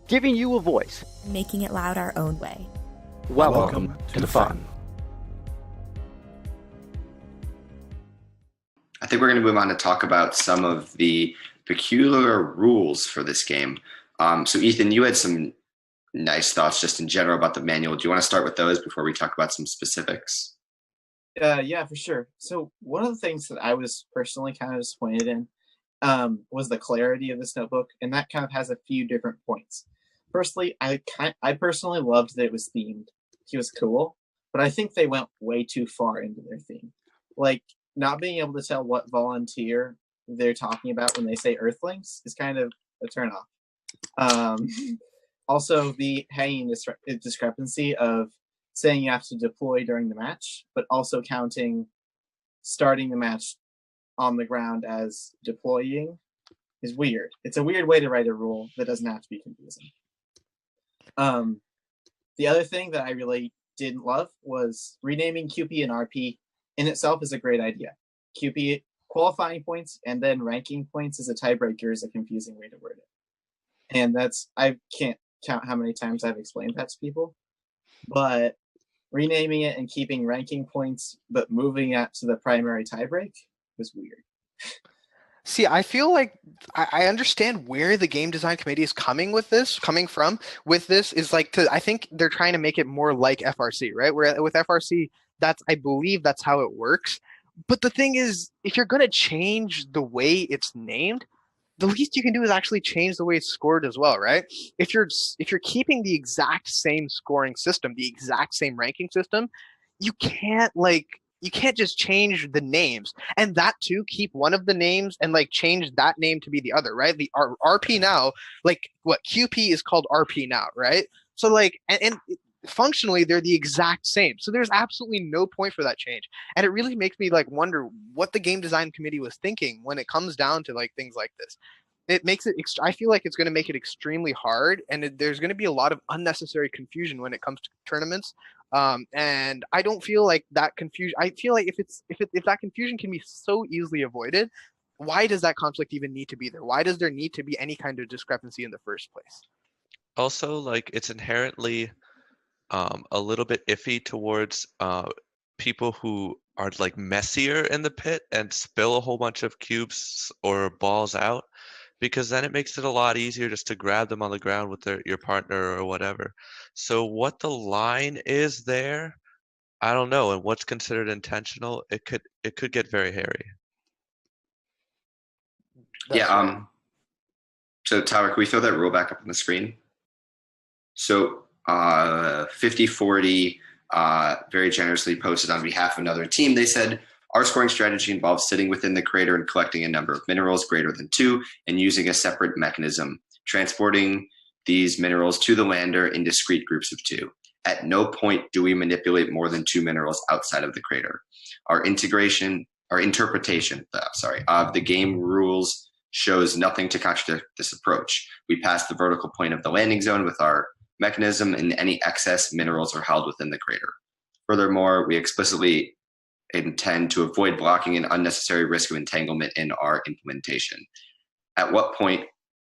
giving you a voice. Making it loud our own way. Welcome to the fun. I think we're going to move on to talk about some of the peculiar rules for this game. So Ethan, you had some nice thoughts just in general about the manual. Do you want to start with those before we talk about some specifics? Yeah, for sure. So one of the things that I was personally kind of disappointed in was the clarity of this notebook, and that kind of has a few different points. Firstly, I personally loved that it was themed. It was cool, but I think they went way too far into their theme. Like, not being able to tell what volunteer they're talking about when they say Earthlings is kind of a turnoff. Also, the hanging discrepancy of saying you have to deploy during the match, but also counting starting the match on the ground as deploying is weird. It's a weird way to write a rule that doesn't have to be confusing. The other thing that I really didn't love was renaming QP and RP in itself is a great idea. QP qualifying points and then ranking points as a tiebreaker is a confusing way to word it. And I can't count how many times I've explained that to people. But renaming it and keeping ranking points, but moving it to the primary tiebreak was weird. See, I feel like I understand where the game design committee is coming from with this is like, I think they're trying to make it more like FRC, right? Where with FRC, I believe that's how it works. But the thing is, if you're going to change the way it's named, the least you can do is actually change the way it's scored as well, right? If you're keeping the exact same scoring system, the exact same ranking system, you can't just change the names, and that too, keep one of the names and like change that name to be the other, right? The RP now, like what QP is called RP now, right? So like, and functionally they're the exact same. So there's absolutely no point for that change. And it really makes me like wonder what the game design committee was thinking when it comes down to like things like this. It makes it, I feel like it's going to make it extremely hard, and there's going to be a lot of unnecessary confusion when it comes to tournaments. And I don't feel like that confusion. I feel like if that confusion can be so easily avoided, why does that conflict even need to be there? Why does there need to be any kind of discrepancy in the first place? Also, like, it's inherently a little bit iffy towards people who are like messier in the pit and spill a whole bunch of cubes or balls out, because then it makes it a lot easier just to grab them on the ground with your partner or whatever. So what the line is there, I don't know, and what's considered intentional, it could get very hairy. Yeah. So Tyler, can we throw that rule back up on the screen? So 5040 very generously posted on behalf of another team. They said, our scoring strategy involves sitting within the crater and collecting a number of minerals greater than 2 and using a separate mechanism, transporting these minerals to the lander in discrete groups of 2. At no point do we manipulate more than 2 minerals outside of the crater. Our interpretation of the game rules shows nothing to contradict this approach. We pass the vertical point of the landing zone with our mechanism, and any excess minerals are held within the crater. Furthermore, we explicitly intend to avoid blocking an unnecessary risk of entanglement in our implementation. At what point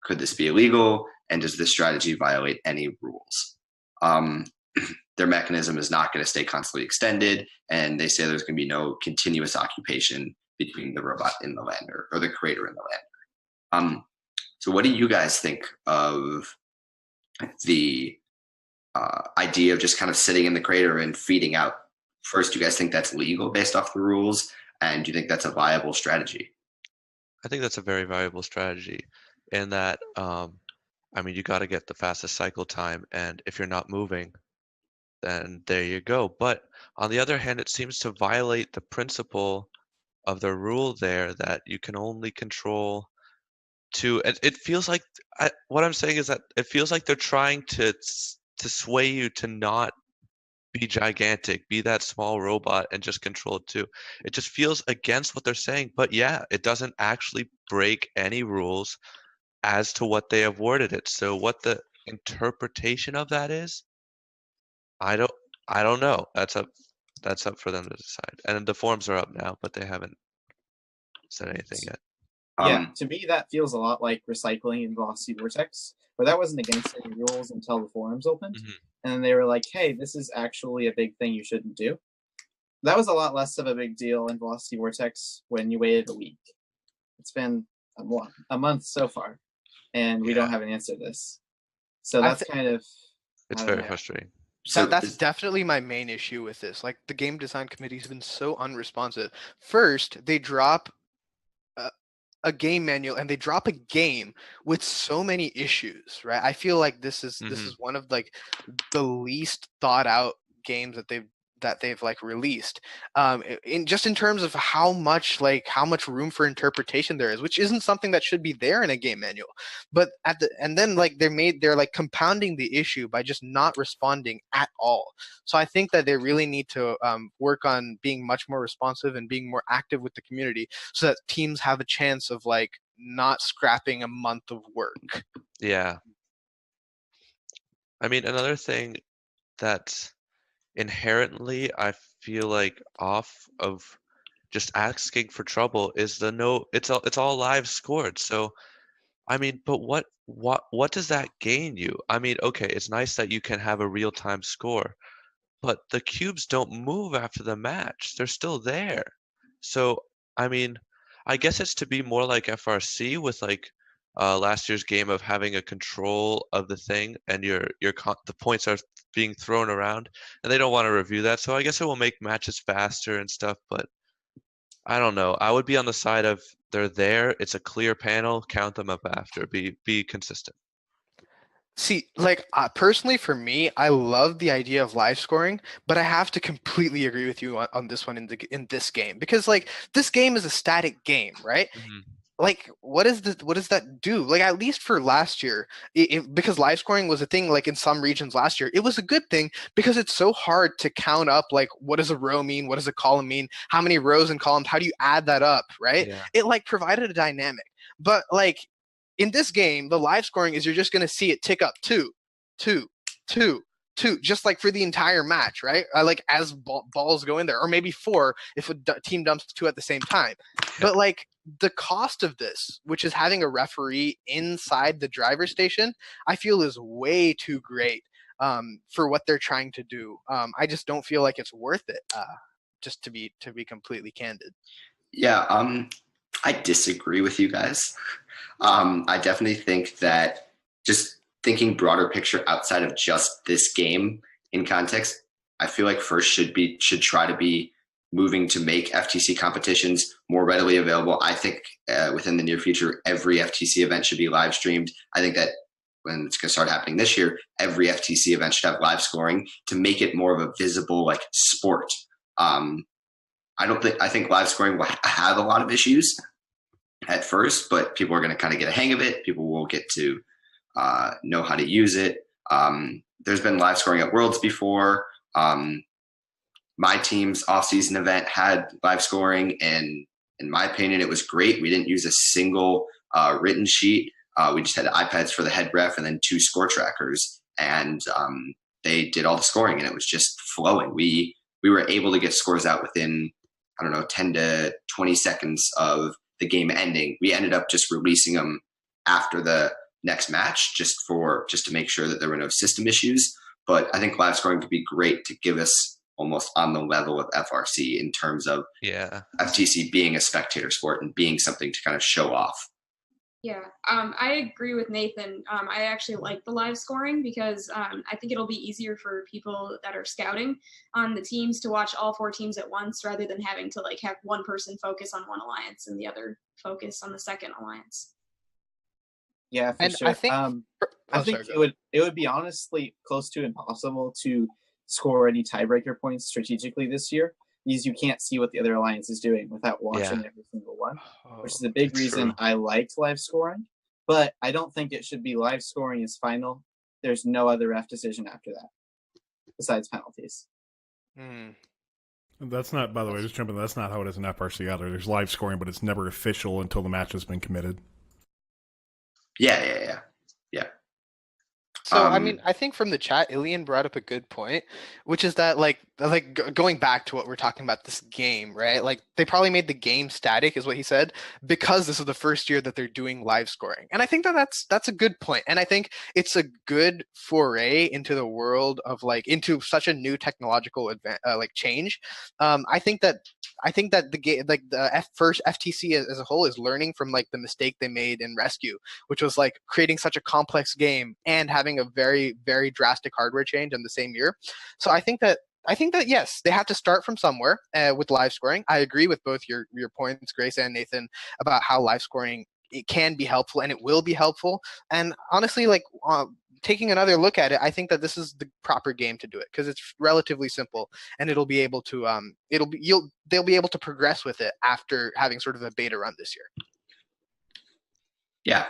could this be illegal, and does this strategy violate any rules? Their mechanism is not going to stay constantly extended, and they say there's going to be no continuous occupation between the robot in the lander, or the crater in the lander. So what do you guys think of the idea of just kind of sitting in the crater and feeding out? First, do you guys think that's legal based off the rules? And do you think that's a viable strategy? I think that's a very viable strategy in that, I mean, you got to get the fastest cycle time, and if you're not moving, then there you go. But on the other hand, it seems to violate the principle of the rule there that you can only control two. It feels like, what I'm saying is that it feels like they're trying to sway you to not be gigantic, be that small robot and just control two. It just feels against what they're saying. But yeah, it doesn't actually break any rules as to what they have worded it. So what the interpretation of that is, I don't know. That's up for them to decide. And the forums are up now, but they haven't said anything yet. Yeah, to me that feels a lot like recycling in Velocity Vortex, where that wasn't against any rules until the forums opened, and then they were like, "Hey, this is actually a big thing you shouldn't do." That was a lot less of a big deal in Velocity Vortex when you waited a week. It's been a month so far, and we don't have an answer to this. So that's kind of it's very frustrating. So that's definitely my main issue with this. Like the game design committee has been so unresponsive. First, they drop a game manual and they drop a game with so many issues, right? I feel like this is one of like the least thought out games that they've like released, in terms of how much room for interpretation there is, which isn't something that should be there in a game manual. But then like they're like compounding the issue by just not responding at all. So I think that they really need to work on being much more responsive and being more active with the community, so that teams have a chance of like not scrapping a month of work. Yeah. I mean, another thing that's inherently I feel like off of just asking for trouble is it's all live scored. So I mean, but what does that gain you? I mean, okay, it's nice that you can have a real-time score, but the cubes don't move after the match. They're still there. So I mean, I guess it's to be more like FRC with like last year's game of having a control of the thing, and the points are being thrown around, and they don't want to review that. So I guess it will make matches faster and stuff, but I don't know. I would be on the side of they're there. It's a clear panel. Count them up after. Be consistent. See, like personally for me, I love the idea of live scoring, but I have to completely agree with you on this one in this game, because like this game is a static game, right? Like what does that do? Like at least for last year, because live scoring was a thing like in some regions last year, it was a good thing because it's so hard to count up like what does a row mean, what does a column mean, how many rows and columns, how do you add that up, right? Yeah. It like provided a dynamic. But like in this game, the live scoring is you're just going to see it tick up 2, 2, 2, 2, just like for the entire match, right? Like as balls go in there, or maybe 4 if a team dumps 2 at the same time. Yeah. But like the cost of this, which is having a referee inside the driver's station, I feel is way too great for what they're trying to do. I just don't feel like it's worth it. Just to be completely candid. Yeah, I disagree with you guys. I definitely think that just thinking broader picture outside of just this game in context, I feel like first should try to be moving to make FTC competitions more readily available. I think within the near future, every FTC event should be live streamed. I think that when it's going to start happening this year, every FTC event should have live scoring to make it more of a visible like sport. I think live scoring will have a lot of issues at first, but people are going to kind of get a hang of it. People will get to know how to use it. There's been live scoring at Worlds before. My team's off-season event had live scoring, and in my opinion, it was great. We didn't use a single written sheet. We just had iPads for the head ref and then 2 score trackers, and they did all the scoring, and it was just flowing. We were able to get scores out within, 10 to 20 seconds of the game ending. We ended up just releasing them after the next match just to make sure that there were no system issues. But I think live scoring could be great to give us almost on the level of FRC in terms of FTC being a spectator sport and being something to kind of show off. Yeah, I agree with Nathan. I actually like the live scoring because I think it'll be easier for people that are scouting on the teams to watch all 4 teams at once rather than having to like have one person focus on one alliance and the other focus on the second alliance. Yeah, for sure. I think it would be honestly close to impossible to score any tiebreaker points strategically this year, because you can't see what the other alliance is doing without watching every single one, which is a big reason I liked live scoring. But I don't think it should be live scoring is final. There's no other ref decision after that, besides penalties. That's not, by the way, just jumping, that's not how it is in FRC either. There's live scoring, but it's never official until the match has been committed. Yeah. So, I mean, I think from the chat, Ilian brought up a good point, which is that going back to what we're talking about this game, right? Like they probably made the game static, is what he said, because this is the first year that they're doing live scoring. And I think that that's a good point. And I think it's a good foray into the world of into such a new technological change. I think that the game, first FTC as a whole, is learning from the mistake they made in Rescue, which was creating such a complex game and having a very, very drastic hardware change in the same year. So I think that yes, they have to start from somewhere with live scoring. I agree with both your points, Grace and Nathan, about how live scoring, it can be helpful and it will be helpful. And honestly, taking another look at it, I think that this is the proper game to do it because it's relatively simple and it'll be able to they'll be able to progress with it after having sort of a beta run this year. Yeah.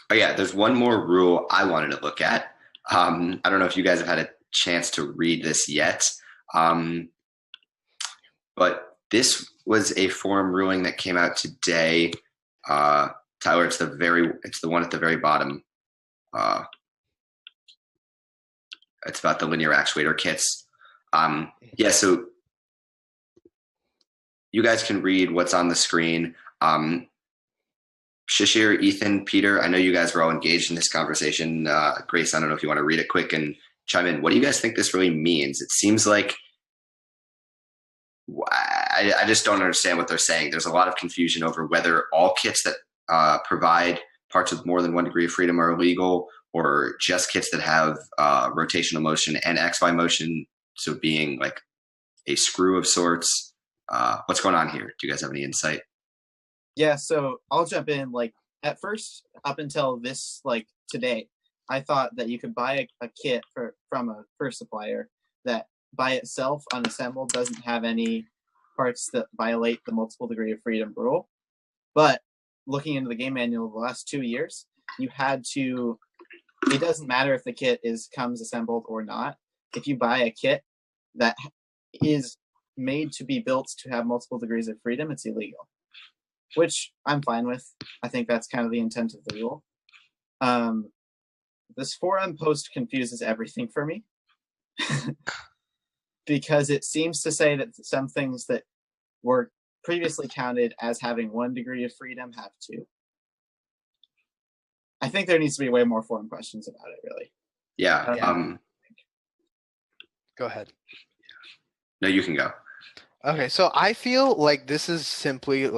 There's one more rule I wanted to look at. I don't know if you guys have had a chance to read this yet, but this was a forum ruling that came out today. Tyler, it's the one at the very bottom. It's about the linear actuator kits. So you guys can read what's on the screen. Shashir, Ethan, Peter, I know you guys were all engaged in this conversation. Grace, I don't know if you want to read it quick and chime in. What do you guys think this really means? It seems like I just don't understand what they're saying. There's a lot of confusion over whether all kits that provide parts with more than 1 degree of freedom are illegal, or just kits that have rotational motion and XY motion, so being like a screw of sorts. What's going on here? Do you guys have any insight? Yeah, so I'll jump in. At first, up until this today, I thought that you could buy a kit from a first supplier that by itself, unassembled, doesn't have any parts that violate the multiple degree of freedom rule. But looking into the game manual the last 2 years, you had to. It doesn't matter if the kit comes assembled or not. If you buy a kit that is made to be built to have multiple degrees of freedom, it's illegal, which I'm fine with. I think that's kind of the intent of the rule. This forum post confuses everything for me because it seems to say that some things that were previously counted as having 1 degree of freedom have 2. I think there needs to be way more forum questions about it, really. Yeah. Go ahead. No, you can go. Okay, so I feel like this is simply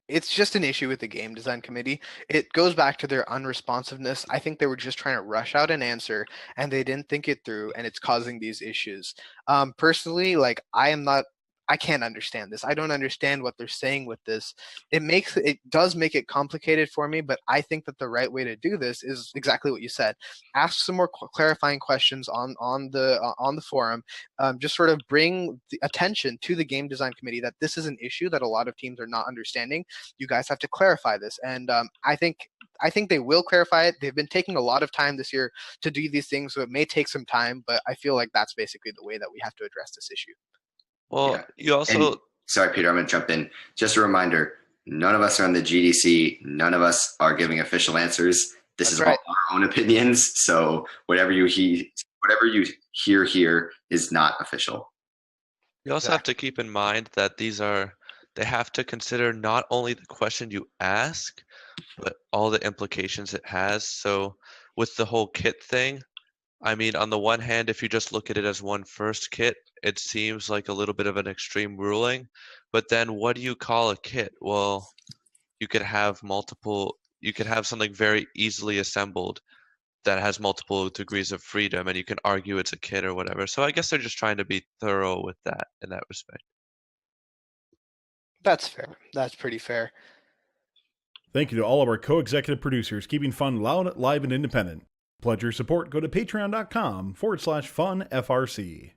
it's just an issue with the game design committee. It goes back to their unresponsiveness. I think they were just trying to rush out an answer and they didn't think it through, and it's causing these issues. Personally, I can't understand this. I don't understand what they're saying with this. It does make it complicated for me, but I think that the right way to do this is exactly what you said. Ask some more clarifying questions on the forum. Just sort of bring the attention to the game design committee that this is an issue that a lot of teams are not understanding. You guys have to clarify this, and I think they will clarify it. They've been taking a lot of time this year to do these things, so it may take some time, but I feel like that's basically the way that we have to address this issue. Well, you also... Sorry, Peter, I'm going to jump in. Just a reminder, none of us are on the GDC. None of us are giving official answers. This is all our own opinions. So whatever you hear here is not official. You also have to keep in mind that they have to consider not only the question you ask, but all the implications it has. So with the whole kit thing, I mean, on the one hand, if you just look at it as one first kit, it seems like a little bit of an extreme ruling. But then what do you call a kit? Well, you could have something very easily assembled that has multiple degrees of freedom, and you can argue it's a kit or whatever. So I guess they're just trying to be thorough with that in that respect. That's fair. That's pretty fair. Thank you to all of our co-executive producers, keeping fun loud, live, and independent. Pledge your support. Go to patreon.com/funfrc.